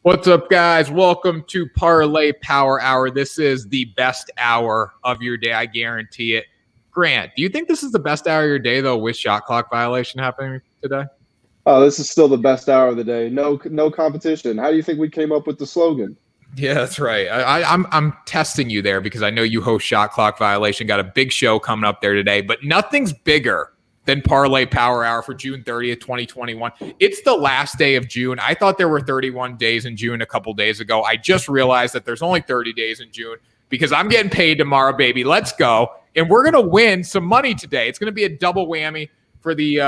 What's up, guys? Welcome to Parlay Power Hour. This is the best hour of your day. I guarantee it. Grant, do you think this is the best hour of your day, though, with shot clock violation happening today? Oh, this is still the best hour of the day. No competition. How do you think we came up with the slogan? Yeah, that's right. I'm testing you there because I know you host Shot Clock Violation. Got a big show coming up there today, but nothing's bigger than Parlay Power Hour for June 30th, 2021. It's the last day of June. I thought there were 31 days in June a couple days ago. I just realized that there's only 30 days in June because I'm getting paid tomorrow, baby. Let's go. And we're going to win some money today. It's going to be a double whammy for the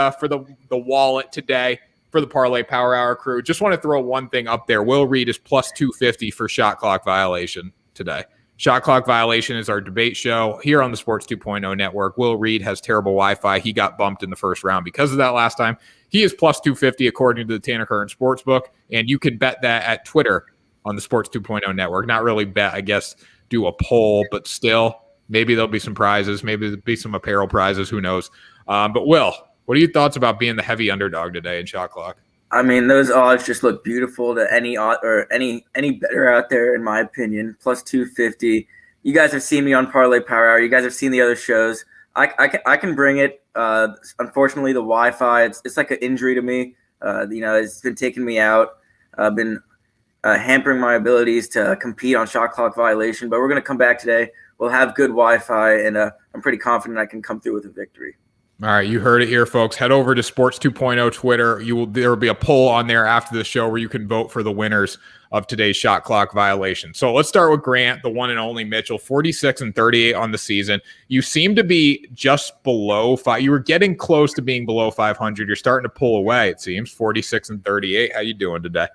wallet today for the Parlay Power Hour crew. Just want to throw one thing up there. Will Reed is plus 250 for Shot Clock Violation today. Shot Clock Violation is our debate show here on the Sports 2.0 network. Will Reed has terrible Wi-Fi. He got bumped in the first round because of that last time. He is plus 250 according to the Tanner Kern Sportsbook, and you can bet that at Twitter on the Sports 2.0 network. Not really bet, I guess, do a poll, but still, maybe there'll be some prizes. Maybe there'll be some apparel prizes. Who knows? But Will, what are your thoughts about being the heavy underdog today in Shot Clock? I mean, those odds just look beautiful to any better out there, in my opinion. Plus 250. You guys have seen me on Parlay Power Hour. You guys have seen the other shows. I can bring it. Unfortunately, the Wi-Fi, it's like an injury to me. It's been taking me out. I've been hampering my abilities to compete on Shot Clock Violation. But we're going to come back today. We'll have good Wi-Fi, and I'm pretty confident I can come through with a victory. All right, you heard it here, folks. Head over to Sports 2.0 Twitter. There will be a poll on there after the show where you can vote for the winners of today's Shot Clock Violation. So let's start with Grant, the one and only Mitchell, 46-38 on the season. You seem to be just below five. You were getting close to being below 500. You're starting to pull away, it seems. 46-38. How you doing today?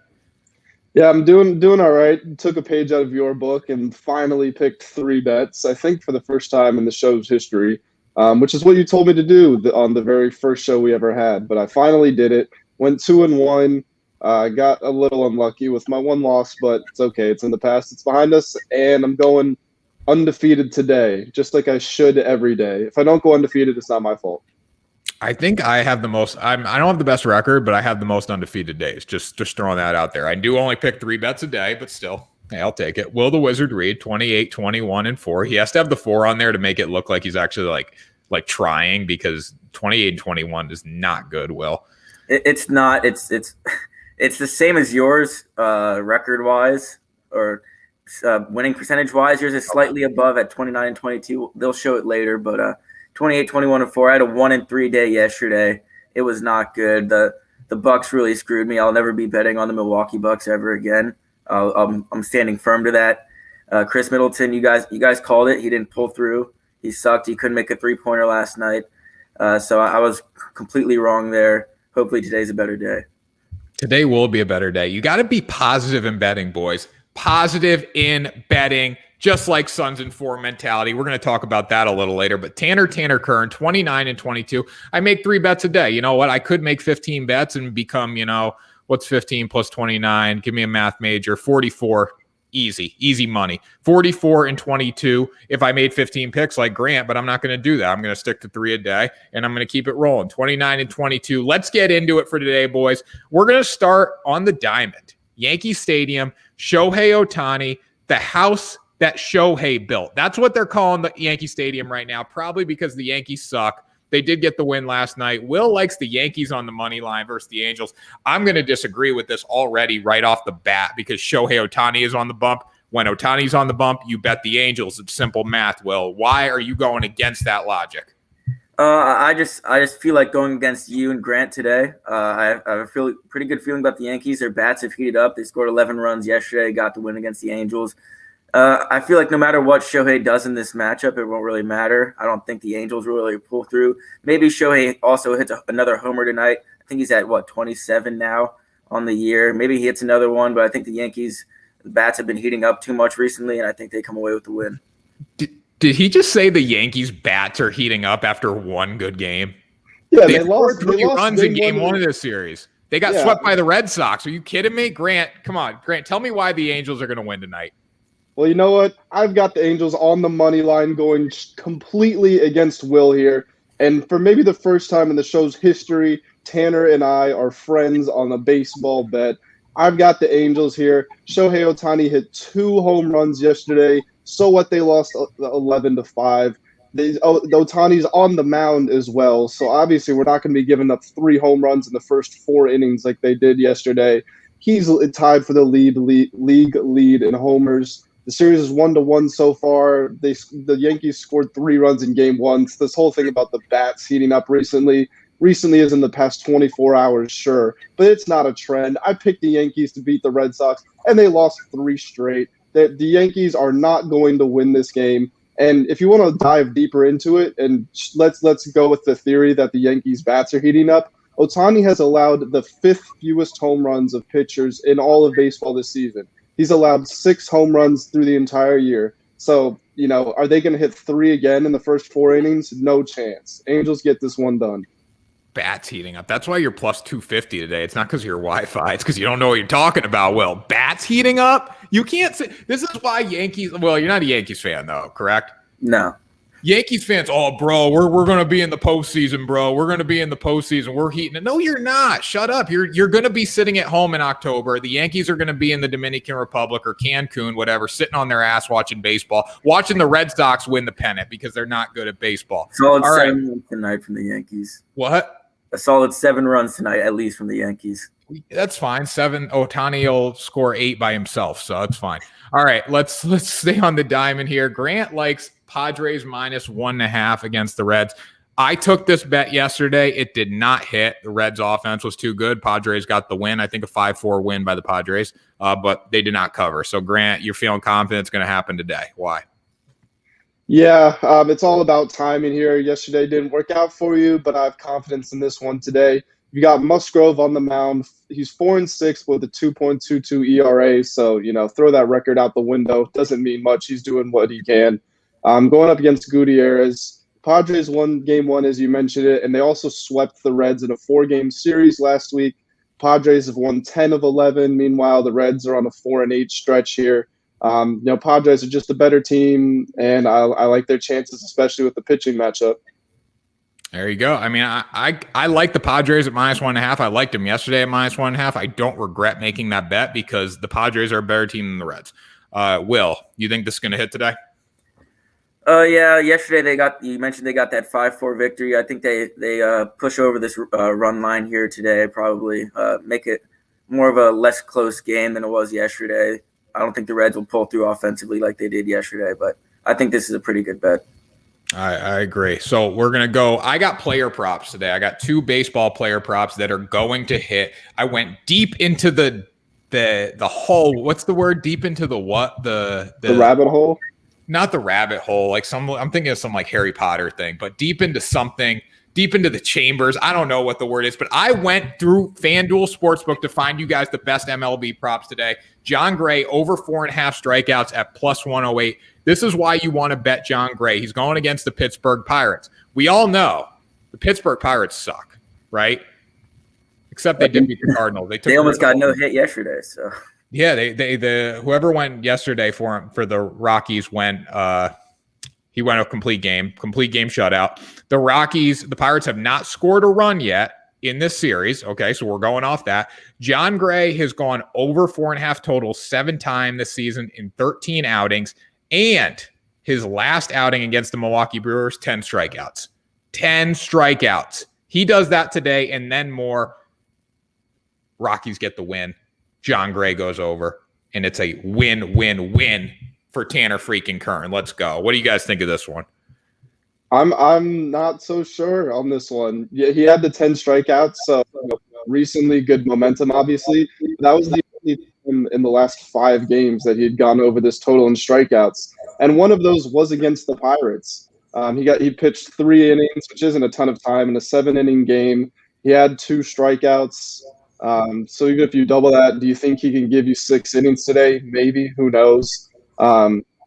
Yeah, I'm doing all right. Took a page out of your book and finally picked 3 bets, I think for the first time in the show's history. Which is what you told me to do on the very first show we ever had. But I finally did it. Went 2-1. Got a little unlucky with my one loss, but it's okay. It's in the past. It's behind us. And I'm going undefeated today, just like I should every day. If I don't go undefeated, it's not my fault. I think I have the most. I don't have the best record, but I have the most undefeated days. Just throwing that out there. I do only pick 3 bets a day, but still. Hey, I'll take it. Will the Wizard Reed, 28, 21, and 4. He has to have the 4 on there to make it look like he's actually like trying, because 28 and 21 is not good, Will. It's not. It's the same as yours record-wise or winning percentage-wise. Yours is slightly above at 29 and 22. They'll show it later, but 28, 21, and 4. I had a 1-3 day yesterday. It was not good. The Bucks really screwed me. I'll never be betting on the Milwaukee Bucks ever again. I'm standing firm to that. Chris Middleton, you guys called it. He didn't pull through. He sucked. He couldn't make a 3-pointer last night. So I was completely wrong there. Hopefully today's a better day. Today will be a better day. You got to be positive in betting, boys. Positive in betting, just like Suns in 4 mentality. We're going to talk about that a little later. But Tanner Kern, 29 and 22. I make 3 bets a day. You know what? I could make 15 bets and become, what's 15 plus 29? Give me a math major. 44. Easy money. 44 and 22 if I made 15 picks like Grant, but I'm not going to do that. I'm going to stick to 3 a day, and I'm going to keep it rolling. 29 and 22. Let's get into it for today, boys. We're going to start on the diamond. Yankee Stadium, Shohei Ohtani, the house that Shohei built. That's what they're calling the Yankee Stadium right now, probably because the Yankees suck. They did get the win last night. Will likes the Yankees on the money line versus the Angels. I'm going to disagree with this already right off the bat because Shohei Ohtani is on the bump. When Ohtani's on the bump, you bet the Angels. It's simple math, Will. Why are you going against that logic? I just feel like going against you and Grant today. I have a pretty good feeling about the Yankees. Their bats have heated up. They scored 11 runs yesterday, got the win against the Angels. I feel like no matter what Shohei does in this matchup, it won't really matter. I don't think the Angels will really pull through. Maybe Shohei also hits another homer tonight. I think he's at, 27 now on the year. Maybe he hits another one, but I think the Yankees' bats have been heating up too much recently, and I think they come away with the win. Did he just say the Yankees' bats are heating up after one good game? Yeah, they lost 3 runs in game 1 of this series. They got swept by the Red Sox. Are you kidding me? Grant, come on. Grant, tell me why the Angels are going to win tonight. Well, you know what? I've got the Angels on the money line going completely against Will here. And for maybe the first time in the show's history, Tanner and I are friends on a baseball bet. I've got the Angels here. Shohei Ohtani hit 2 home runs yesterday. So what? They lost 11-5. Ohtani's on the mound as well. So obviously we're not going to be giving up 3 home runs in the first 4 innings like they did yesterday. He's tied for the league lead in homers. The series is 1-1 so far. The Yankees scored 3 runs in game 1. So this whole thing about the bats heating up recently is in the past 24 hours, sure, but it's not a trend. I picked the Yankees to beat the Red Sox, and they lost 3 straight. The Yankees are not going to win this game. And if you want to dive deeper into it, and let's go with the theory that the Yankees bats are heating up, Ohtani has allowed the 5th fewest home runs of pitchers in all of baseball this season. He's allowed 6 home runs through the entire year. So, are they going to hit 3 again in the first 4 innings? No chance. Angels get this one done. Bats heating up. That's why you're plus 250 today. It's not because of your Wi-Fi. It's because you don't know what you're talking about, Will. Bats heating up? You can't say. This is why Yankees. Well, you're not a Yankees fan, though, correct? No. Yankees fans, bro, we're going to be in the postseason, bro. We're going to be in the postseason. We're heating it. No, you're not. Shut up. You're going to be sitting at home in October. The Yankees are going to be in the Dominican Republic or Cancun, whatever, sitting on their ass watching baseball, watching the Red Sox win the pennant because they're not good at baseball. Solid 7 runs tonight from the Yankees. What? A solid 7 runs tonight, at least from the Yankees. That's fine. 7. Ohtani will score 8 by himself, so that's fine. All right, let's stay on the diamond here. Grant likes Padres minus 1.5 against the Reds. I took this bet yesterday. It did not hit. The Reds' offense was too good. Padres got the win. I think a 5-4 win by the Padres, but they did not cover. So, Grant, you're feeling confident it's going to happen today. Why? Yeah, it's all about timing here. Yesterday didn't work out for you, but I have confidence in this one today. You got Musgrove on the mound. He's 4-6 with a 2.22 ERA. So, throw that record out the window. Doesn't mean much. He's doing what he can. Going up against Gutierrez. Padres won game 1, as you mentioned it, and they also swept the Reds in a 4-game series last week. Padres have won 10 of 11. Meanwhile, the Reds are on a 4-8 stretch here. Padres are just a better team, and I like their chances, especially with the pitching matchup. There you go. I mean, I like the Padres at minus 1.5. I liked them yesterday at minus 1.5. I don't regret making that bet because the Padres are a better team than the Reds. Will, you think this is going to hit today? Yeah. Yesterday you mentioned they got that 5-4 victory. I think they push over this run line here today. Probably make it more of a less close game than it was yesterday. I don't think the Reds will pull through offensively like they did yesterday, but I think this is a pretty good bet. I agree. So we're going to go. I got player props today. I got 2 baseball player props that are going to hit. I went deep into the hole. What's the word? Deep into the what? The rabbit hole? Not the rabbit hole. Like I'm thinking of some like Harry Potter thing, but deep into something. Deep into the chambers. I don't know what the word is, but I went through FanDuel Sportsbook to find you guys the best MLB props today. John Gray over 4.5 strikeouts at plus 108. This is why you want to bet John Gray. He's going against the Pittsburgh Pirates. We all know the Pittsburgh Pirates suck, right? Except they did beat the Cardinals. They almost got no hit yesterday. So yeah, they whoever went yesterday for the Rockies went. He went a complete game shutout. The Pirates have not scored a run yet in this series. Okay, so we're going off that. John Gray has gone over 4.5 total 7 times this season in 13 outings. And his last outing against the Milwaukee Brewers, 10 strikeouts. 10 strikeouts. He does that today and then more. Rockies get the win. John Gray goes over. And it's a win-win-win for Tanner freaking Kern. Let's go. What do you guys think of this one? I'm not so sure on this one. Yeah, he had the 10 strikeouts, so recently good momentum, obviously. That was the only time in the last 5 games that he had gone over this total in strikeouts. And one of those was against the Pirates. He pitched 3 innings, which isn't a ton of time, in a 7-inning game. He had 2 strikeouts. So even if you double that, do you think he can give you 6 innings today? Maybe. Who knows?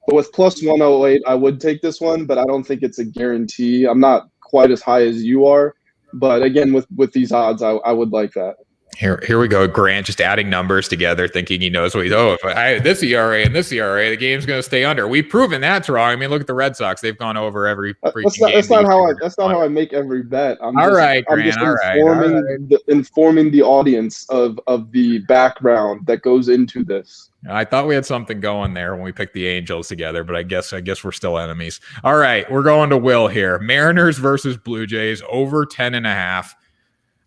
But with plus 108, I would take this one, but I don't think it's a guarantee. I'm not quite as high as you are. But again, with these odds, I would like that. Here we go. Grant just adding numbers together, thinking he knows what he's. Oh, if I this ERA and this ERA, the game's going to stay under. We've proven that's wrong. I mean, look at the Red Sox; they've gone over every freaking game. That's not how I make every bet. I'm just informing the audience of the background that goes into this. I thought we had something going there when we picked the Angels together, but I guess we're still enemies. All right, we're going to Will here. Mariners versus Blue Jays over 10.5.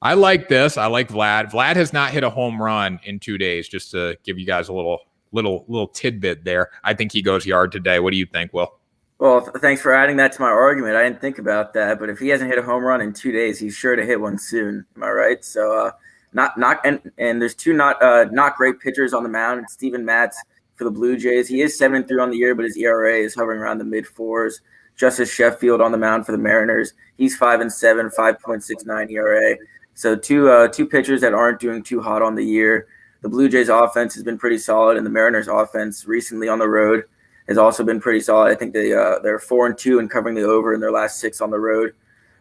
I like this. I like Vlad. Vlad has not hit a home run in 2 days, just to give you guys a little tidbit there. I think he goes yard today. What do you think, Will? Well, thanks for adding that to my argument. I didn't think about that, but if he hasn't hit a home run in 2 days, he's sure to hit one soon. Am I right? So and there's two not great pitchers on the mound. It's Steven Matz for the Blue Jays. He is 7-3 on the year, but his ERA is hovering around the mid-4s. Justice Sheffield on the mound for the Mariners. He's 5-7, 5.69 ERA. So two pitchers that aren't doing too hot on the year. The Blue Jays offense has been pretty solid, and the Mariners offense recently on the road has also been pretty solid. I think they're 4-2 and covering the over in their last 6 on the road.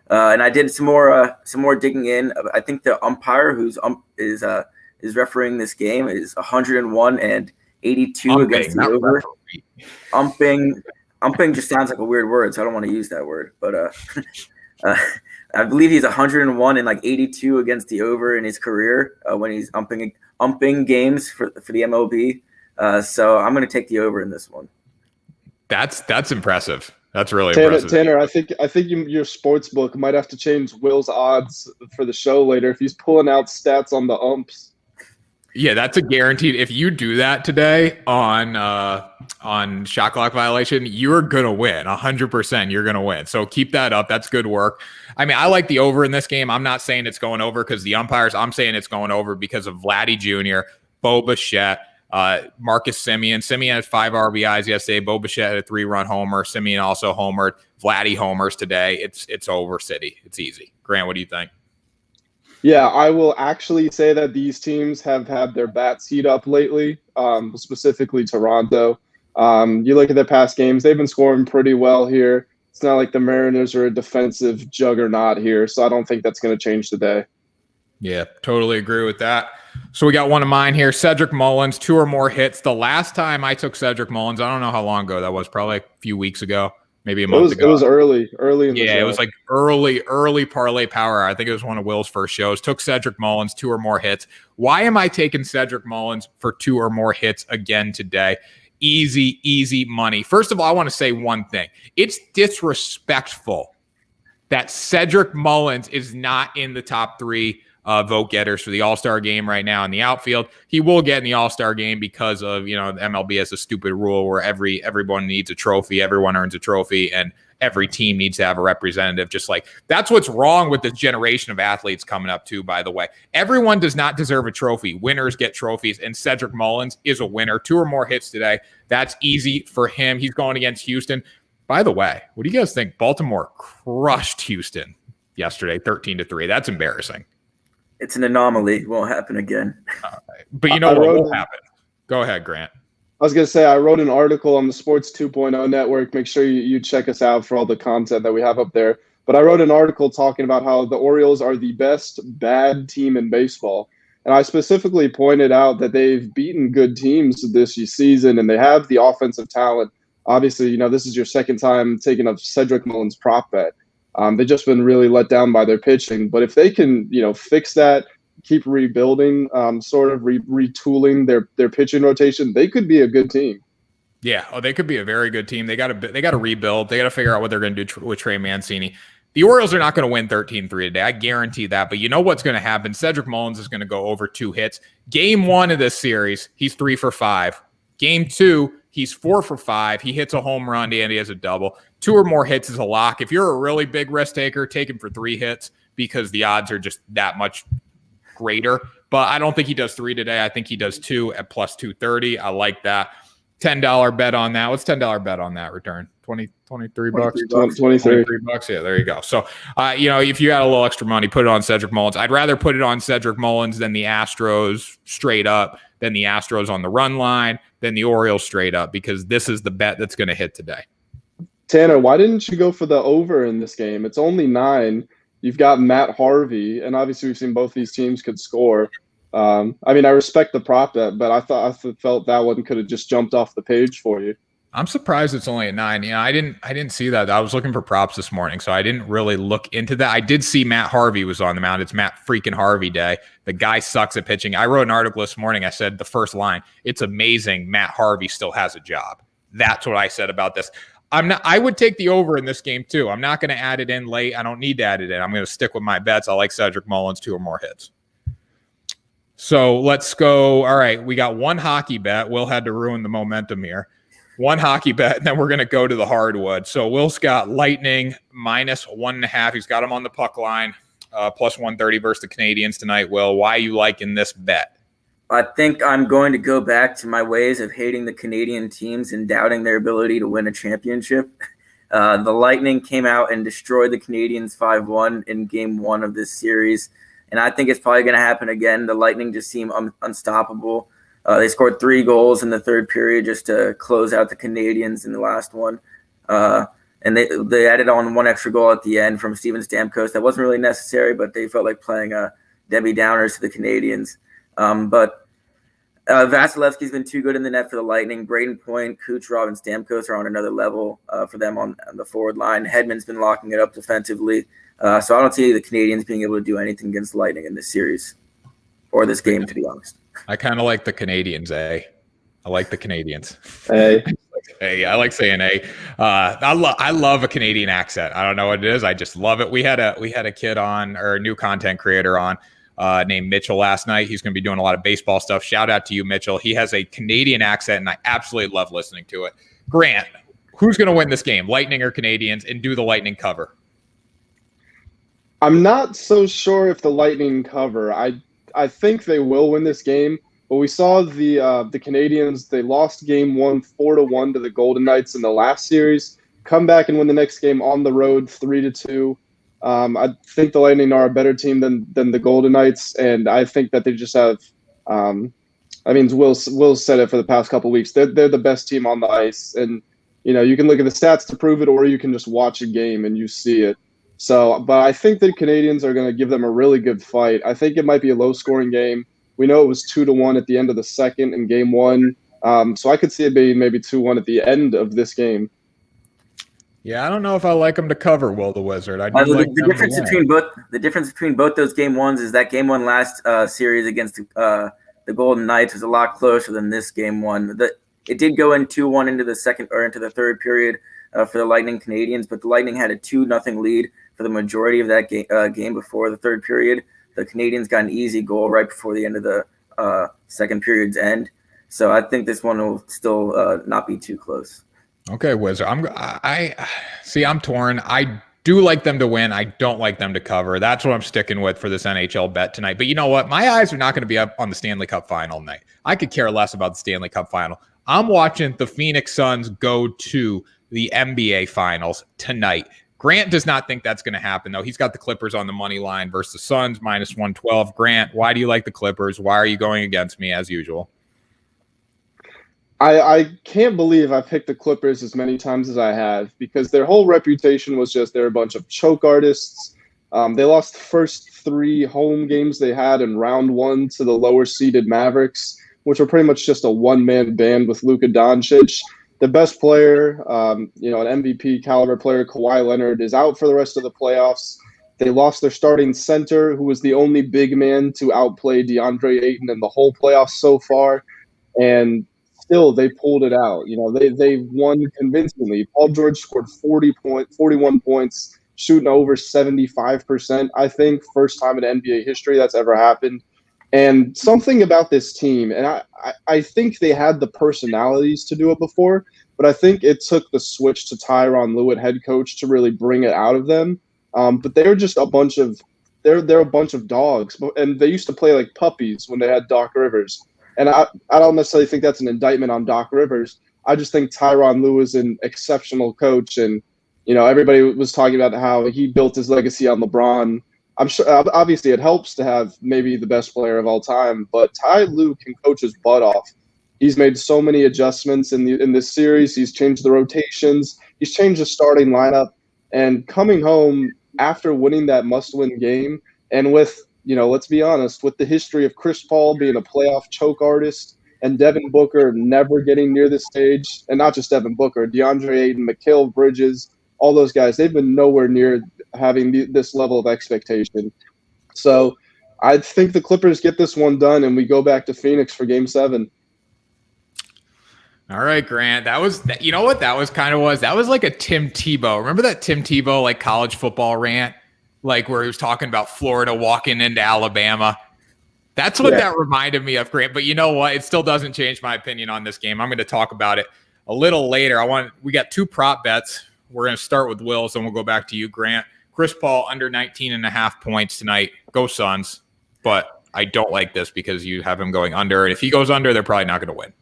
And I did some more digging in. I think the umpire who's is refereeing this game is 101 and 82 against the over. Umping just sounds like a weird word, so I don't want to use that word. But I believe he's 101 and 82 against the over in his career when he's umping games for the MLB. So I'm going to take the over in this one. That's impressive. That's really impressive. Tanner, I think your sports book might have to change Will's odds for the show later if he's pulling out stats on the umps. Yeah, that's a guaranteed. If you do that today on shot clock violation, you're gonna win 100%. You're gonna win. So keep that up. That's good work. I mean, I like the over in this game. I'm not saying it's going over because the umpires. I'm saying it's going over because of Vladdy Jr., Bo Bichette, Marcus Semien. Semien had 5 RBIs yesterday. Bo Bichette had a 3-run homer. Semien also homered. Vladdy homers today. It's over, City. It's easy. Grant, what do you think? Yeah, I will actually say that these teams have had their bats heat up lately, specifically Toronto. You look at their past games, they've been scoring pretty well here. It's not like the Mariners are a defensive juggernaut here, so I don't think that's going to change today. Yeah, totally agree with that. So we got one of mine here, Cedric Mullins, 2 or more hits. The last time I took Cedric Mullins, I don't know how long ago that was, probably a few weeks ago. Maybe a month ago. It was early in the show. Yeah, it was like early parlay power hour. I think it was one of Will's first shows. Took Cedric Mullins, 2 or more hits. Why am I taking Cedric Mullins for 2 or more hits again today? Easy money. First of all, I want to say one thing. It's disrespectful that Cedric Mullins is not in the top 3 vote getters for the All-Star game right now in the outfield. He will get in the All-Star game because of, the MLB has a stupid rule where everyone needs a trophy, everyone earns a trophy, and every team needs to have a representative. Just like that's what's wrong with this generation of athletes coming up too, by the way. Everyone does not deserve a trophy. Winners get trophies, and Cedric Mullins is a winner. 2 or more hits today. That's easy for him. He's going against Houston. By the way, what do you guys think? Baltimore crushed Houston yesterday, 13-3. That's embarrassing. It's an anomaly. It won't happen again. But what will happen? Go ahead, Grant. I was going to say, I wrote an article on the Sports 2.0 network. Make sure you check us out for all the content that we have up there. But I wrote an article talking about how the Orioles are the best bad team in baseball. And I specifically pointed out that they've beaten good teams this season, and they have the offensive talent. Obviously, this is your second time taking a Cedric Mullins prop bet. They've just been really let down by their pitching. But if they can, fix that, keep rebuilding, sort of retooling their pitching rotation, they could be a good team. Yeah, they could be a very good team. They got to rebuild. They got to figure out what they're going to do with Trey Mancini. The Orioles are not going to win 13-3 today. I guarantee that. But you know what's going to happen? Cedric Mullins is going to go over 2 hits. Game 1 of this series, he's 3 for 5. Game 2, he's 4 for 5. He hits a home run and he has a double. 2 or more hits is a lock. If you're a really big risk taker, take him for 3 hits because the odds are just that much greater. But I don't think he does 3 today. I think he does 2 at plus 230. I like that. $10 bet on that. What's $10 bet on that return? 23 bucks? 23 bucks. Yeah, there you go. So, if you got a little extra money, put it on Cedric Mullins. I'd rather put it on Cedric Mullins than the Astros straight up, than the Astros on the run line, than the Orioles straight up, because this is the bet that's going to hit today. Tanner, why didn't you go for the over in this game? It's only 9. You've got Matt Harvey, and obviously we've seen both these teams could score. I mean, I respect the prop bet, but I felt that one could have just jumped off the page for you. I'm surprised it's only at 9. You know, I didn't see that. I was looking for props this morning, so I didn't really look into that. I did see Matt Harvey was on the mound. It's Matt freaking Harvey day. The guy sucks at pitching. I wrote an article this morning. I said the first line, it's amazing Matt Harvey still has a job. That's what I said about this. I would take the over in this game too. I'm not going to add it in late. I don't need to add it in. I'm going to stick with my bets. I like Cedric Mullins 2 or more hits. So let's go. All right, we got one hockey bet. Will had to ruin the momentum here. One hockey bet, and then we're going to go to the hardwood. So Will's got Lightning -1.5. He's got him on the puck line, +130 versus the Canadiens tonight. Will, why are you liking this bet? I think I'm going to go back to my ways of hating the Canadian teams and doubting their ability to win a championship. The Lightning came out and destroyed the Canadiens 5-1 in Game 1 of this series, and I think it's probably going to happen again. The Lightning just seem unstoppable. They scored 3 goals in the third period just to close out the Canadiens in the last one. And they added on 1 extra goal at the end from Steven Stamkos. That wasn't really necessary, but they felt like playing Debbie Downers to the Canadiens. But Vasilevsky's been too good in the net for the Lightning. Braden Point, Kucherov, and Stamkos are on another level for them on the forward line. Hedman's been locking it up defensively. So I don't see the Canadiens being able to do anything against the Lightning in this series or this game, to be honest. I kind of like the Canadiens, eh? I like the Canadiens. Hey. Hey, I like saying A. I love a Canadian accent. I don't know what it is. I just love it. We had a kid on, or a new content creator on, named Mitchell last night. He's going to be doing a lot of baseball stuff. Shout out to you, Mitchell. He has a Canadian accent, and I absolutely love listening to it. Grant, who's going to win this game, Lightning or Canadiens, and do the Lightning cover? I'm not so sure if the Lightning cover. I think they will win this game, but we saw the Canadiens. They lost Game 1 4-1 to the Golden Knights in the last series. Come back and win the next game on the road 3-2. I think the Lightning are a better team than the Golden Knights, and I think that they just have. I mean, Will said it for the past couple of weeks. They're the best team on the ice, and you can look at the stats to prove it, or you can just watch a game and you see it. So, but I think the Canadiens are going to give them a really good fight. I think it might be a low-scoring game. We know it was 2-1 at the end of the second in Game 1, so I could see it being maybe 2-1 at the end of this game. Yeah, I don't know if I like them to cover, Will the Wizard. The difference between both those Game 1s is that Game 1 last series against the Golden Knights was a lot closer than this Game 1. It did go in 2-1 into the second or into the third period for the Lightning Canadiens, but the Lightning had a 2-0 lead for the majority of that game before the third period. The Canadiens got an easy goal right before the end of the second period's end. So I think this one will still not be too close. Okay, Wizard. I'm torn. I do like them to win. I don't like them to cover. That's what I'm sticking with for this NHL bet tonight. But you know what? My eyes are not going to be up on the Stanley Cup final night. I could care less about the Stanley Cup final. I'm watching the Phoenix Suns go to the NBA finals tonight. Grant does not think that's going to happen, though. He's got the Clippers on the money line versus the Suns, -112. Grant, why do you like the Clippers? Why are you going against me as usual? I can't believe I picked the Clippers as many times as I have, because their whole reputation was just they're a bunch of choke artists. They lost the first 3 home games they had in round 1 to the lower-seeded Mavericks, which were pretty much just a one-man band with Luka Doncic. The best player, an MVP caliber player, Kawhi Leonard, is out for the rest of the playoffs. They lost their starting center, who was the only big man to outplay DeAndre Ayton in the whole playoffs so far. And still, they pulled it out. They won convincingly. Paul George scored 41 points, shooting over 75%, I think. First time in NBA history that's ever happened. And something about this team, and I think they had the personalities to do it before, but I think it took the switch to Tyronn Lue at head coach to really bring it out of them. But they're just a bunch of dogs, and they used to play like puppies when they had Doc Rivers. And I don't necessarily think that's an indictment on Doc Rivers. I just think Tyronn Lue is an exceptional coach, and everybody was talking about how he built his legacy on LeBron. I'm sure, obviously, it helps to have maybe the best player of all time, but Ty Lue can coach his butt off. He's made so many adjustments in this series. He's changed the rotations. He's changed the starting lineup. And coming home after winning that must-win game, and with let's be honest, with the history of Chris Paul being a playoff choke artist and Devin Booker never getting near this stage, and not just Devin Booker, DeAndre Ayton, Mikal Bridges, all those guys, they've been nowhere near having this level of expectation. So I think the Clippers get this one done, and we go back to Phoenix for Game 7. All right, Grant. That was, you know what that was kind of was? That was like a Tim Tebow. Remember that Tim Tebow, like college football rant? Like where he was talking about Florida walking into Alabama. That's what that reminded me of, Grant. But you know what? It still doesn't change my opinion on this game. I'm going to talk about it a little later. We got 2 prop bets. We're going to start with Will's, and we'll go back to you, Grant. Chris Paul under 19.5 points tonight. Go Suns. But I don't like this because you have him going under. And if he goes under, they're probably not going to win.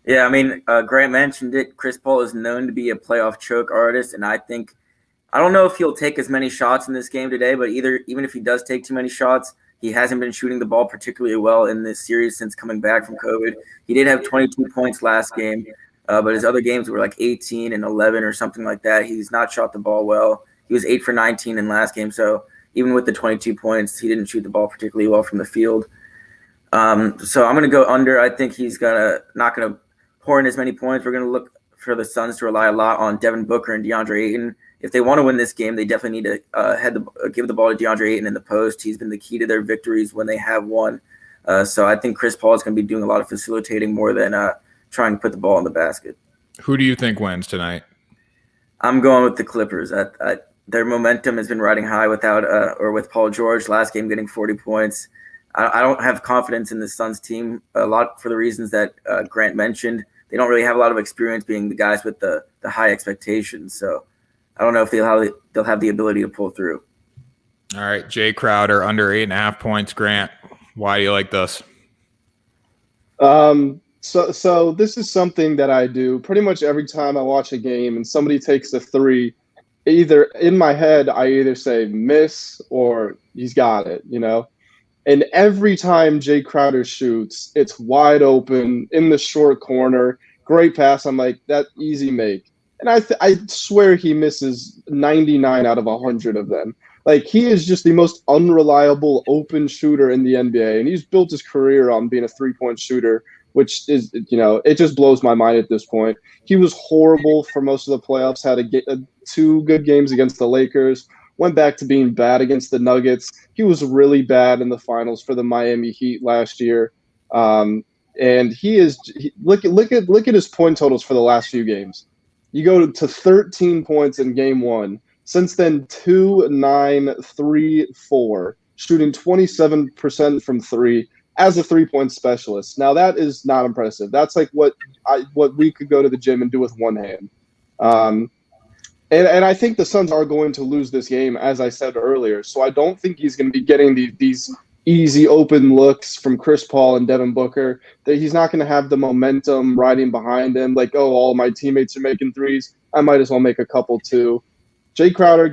Yeah, I mean, Grant mentioned it. Chris Paul is known to be a playoff choke artist, and I don't know if he'll take as many shots in this game today, but even if he does take too many shots, he hasn't been shooting the ball particularly well in this series since coming back from COVID. He did have 22 points last game, but his other games were like 18 and 11 or something like that. He's not shot the ball well. He was 8 for 19 in last game, so even with the 22 points, he didn't shoot the ball particularly well from the field. So I'm going to go under. I think he's not going to pour in as many points. We're going to look for the Suns to rely a lot on Devin Booker and DeAndre Ayton. If they want to win this game, they definitely need to give the ball to DeAndre Ayton in the post. He's been the key to their victories when they have won. So I think Chris Paul is going to be doing a lot of facilitating more than trying to put the ball in the basket. Who do you think wins tonight? I'm going with the Clippers. Their momentum has been riding high with Paul George. Last game getting 40 points. I don't have confidence in the Suns team a lot for the reasons that Grant mentioned. They don't really have a lot of experience being the guys with the high expectations. So I don't know if they'll have the ability to pull through. All right, Jae Crowder under 8.5 points. Grant, why do you like this? So this is something that I do pretty much every time I watch a game and somebody takes a 3. Either in my head, I either say miss or he's got it, And every time Jae Crowder shoots, it's wide open in the short corner. Great pass. I'm like, that easy make. And I swear he misses 99 out of 100 of them. Like, he is just the most unreliable open shooter in the NBA. And he's built his career on being a 3-point shooter, which is, it just blows my mind at this point. He was horrible for most of the playoffs, had 2 good games against the Lakers, went back to being bad against the Nuggets. He was really bad in the finals for the Miami Heat last year. And look at his point totals for the last few games. You go to 13 points in game 1. Since then, 2, 9, 3, 4, shooting 27% from 3 as a 3-point specialist. Now, that is not impressive. That's like what we could go to the gym and do with one hand. And I think the Suns are going to lose this game, as I said earlier. So I don't think he's going to be getting these easy open looks from Chris Paul and Devin Booker. That he's not going to have the momentum riding behind him. Like, oh, all my teammates are making threes. I might as well make a couple too. Jae Crowder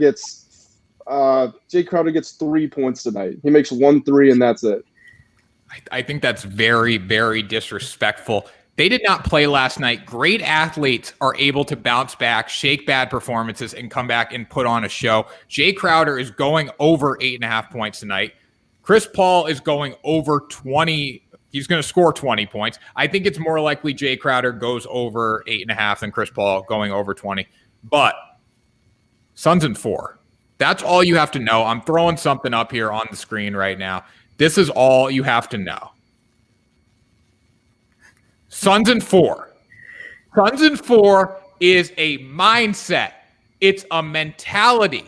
gets 3 points tonight. He makes 1 3 and that's it. I think that's very, very disrespectful. They did not play last night. Great athletes are able to bounce back, shake bad performances, and come back and put on a show. Jae Crowder is going over 8.5 points tonight. Chris Paul is going over 20. He's going to score 20 points. I think it's more likely Jae Crowder goes over 8.5 than Chris Paul going over 20. But Suns in 4. That's all you have to know. I'm throwing something up here on the screen right now. This is all you have to know. Suns in 4. Suns in 4 is a mindset. It's a mentality.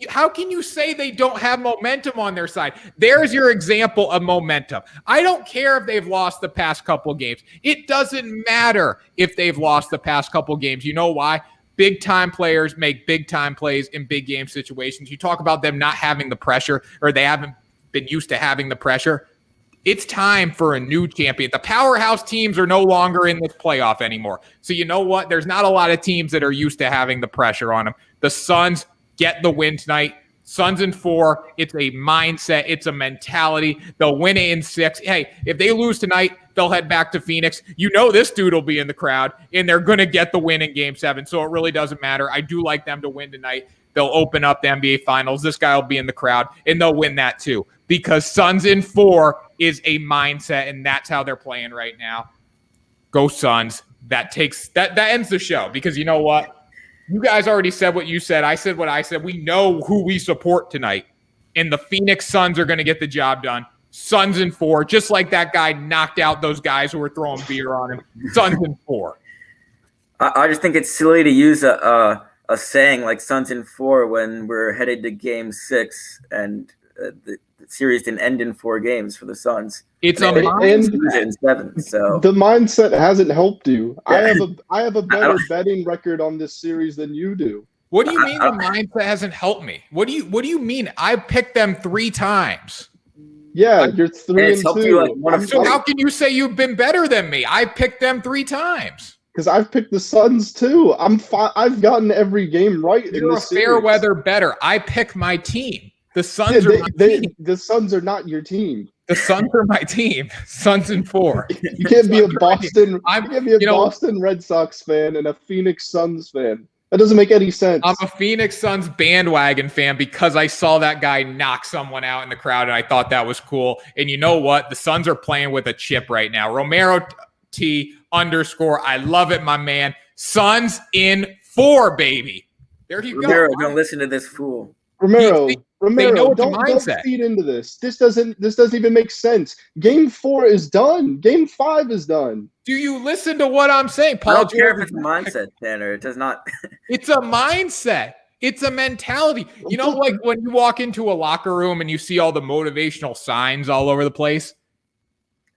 How can you say they don't have momentum on their side? There's your example of momentum. I don't care if they've lost the past couple games. It doesn't matter if they've lost the past couple games. You know why? Big-time players make big-time plays in big game situations. You talk about them not having the pressure, or they haven't been used to having the pressure. It's time for a new champion. The powerhouse teams are no longer in this playoff anymore. So you know what? There's not a lot of teams that are used to having the pressure on them. The Suns get the win tonight. Suns in 4. It's a mindset. It's a mentality. They'll win it in 6. Hey, if they lose tonight, they'll head back to Phoenix. You know this dude will be in the crowd, and they're going to get the win in Game 7. So it really doesn't matter. I do like them to win tonight. They'll open up the NBA Finals. This guy will be in the crowd, and they'll win that too because Suns in 4 is a mindset, and that's how they're playing right now. Go Suns. That ends the show because you know what? You guys already said what you said. I said what I said. We know who we support tonight, and the Phoenix Suns are going to get the job done. Suns in 4, just like that guy knocked out those guys who were throwing beer on him. Suns in 4. I just think it's silly to use a saying like Suns in 4 when we're headed to Game 6 and the series didn't end in 4 games for the Suns. It's a mindset. In 7, so the mindset hasn't helped you. Yeah. I have a better betting record on this series than you do. What do you mean the mindset hasn't helped me? What do you mean? I picked them 3 times. Yeah, you're 3-2. So how can you say you've been better than me? I picked them 3 times. Because I've picked the Suns too. I've gotten every game right. You're in a this fair series. weather better. I pick my team. The Suns are my team. The Suns are not your team. The Suns are my team. Suns in 4. You can't be a Boston. You can't be a Boston Red Sox fan and a Phoenix Suns fan. That doesn't make any sense. I'm a Phoenix Suns bandwagon fan because I saw that guy knock someone out in the crowd, and I thought that was cool. And you know what? The Suns are playing with a chip right now. Romero T _ I love it, my man. Suns in 4, baby. There you Romero, go. don't listen to this fool. Romero, don't mindset. feed into this. This doesn't even make sense. Game 4 is done. Game 5 is done. Do you listen to what I'm saying, Paul? I don't care if it's a mindset, Tanner. It does not. It's a mindset. It's a mentality. You know, like when you walk into a locker room and you see all the motivational signs all over the place.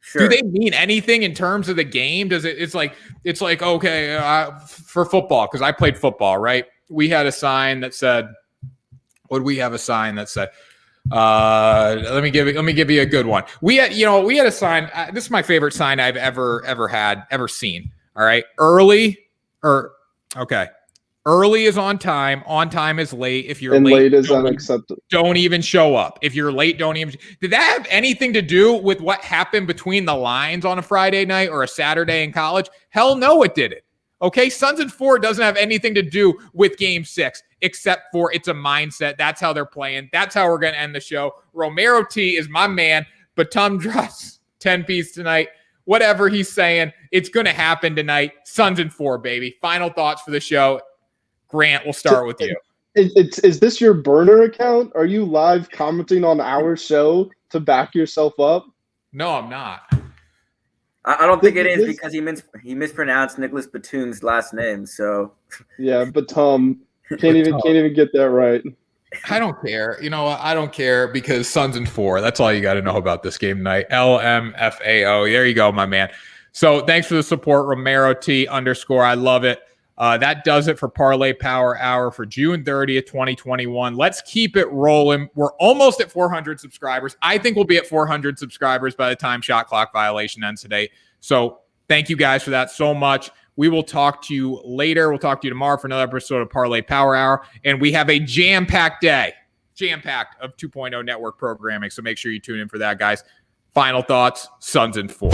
Sure. Do they mean anything in terms of the game? It's like okay, for football, because I played football, right? We had a sign that said, what did we have a sign that said? Let me give you a good one. We had a sign. This is my favorite sign I've ever seen. All right. Early is on time. On time is late. If you're late is unacceptable. Don't even show up. If you're late, don't even. Did that have anything to do with what happened between the lines on a Friday night or a Saturday in college? Hell no, it didn't. Okay, Suns in 4 doesn't have anything to do with Game 6, except for it's a mindset. That's how they're playing. That's how we're going to end the show. Romero T is my man. Batum drops 10-piece tonight. Whatever he's saying, it's going to happen tonight. Suns in 4, baby. Final thoughts for the show. Grant, we'll start with you. Is this your burner account? Are you live commenting on our show to back yourself up? No, I'm not. I don't think it is because he mispronounced Nicholas Batum's last name. So yeah, Batum can't even get that right. I don't care. You know what? I don't care because Suns in 4. That's all you got to know about this game tonight. LMFAO. There you go, my man. So thanks for the support, Romero T _ I love it. That does it for Parlay Power Hour for June 30th, 2021. Let's keep it rolling. We're almost at 400 subscribers. I think we'll be at 400 subscribers by the time Shot Clock Violation ends today. So thank you guys for that so much. We will talk to you later. We'll talk to you tomorrow for another episode of Parlay Power Hour. And we have a jam-packed day, jam-packed of 2.0 network programming. So make sure you tune in for that, guys. Final thoughts, Suns in 4.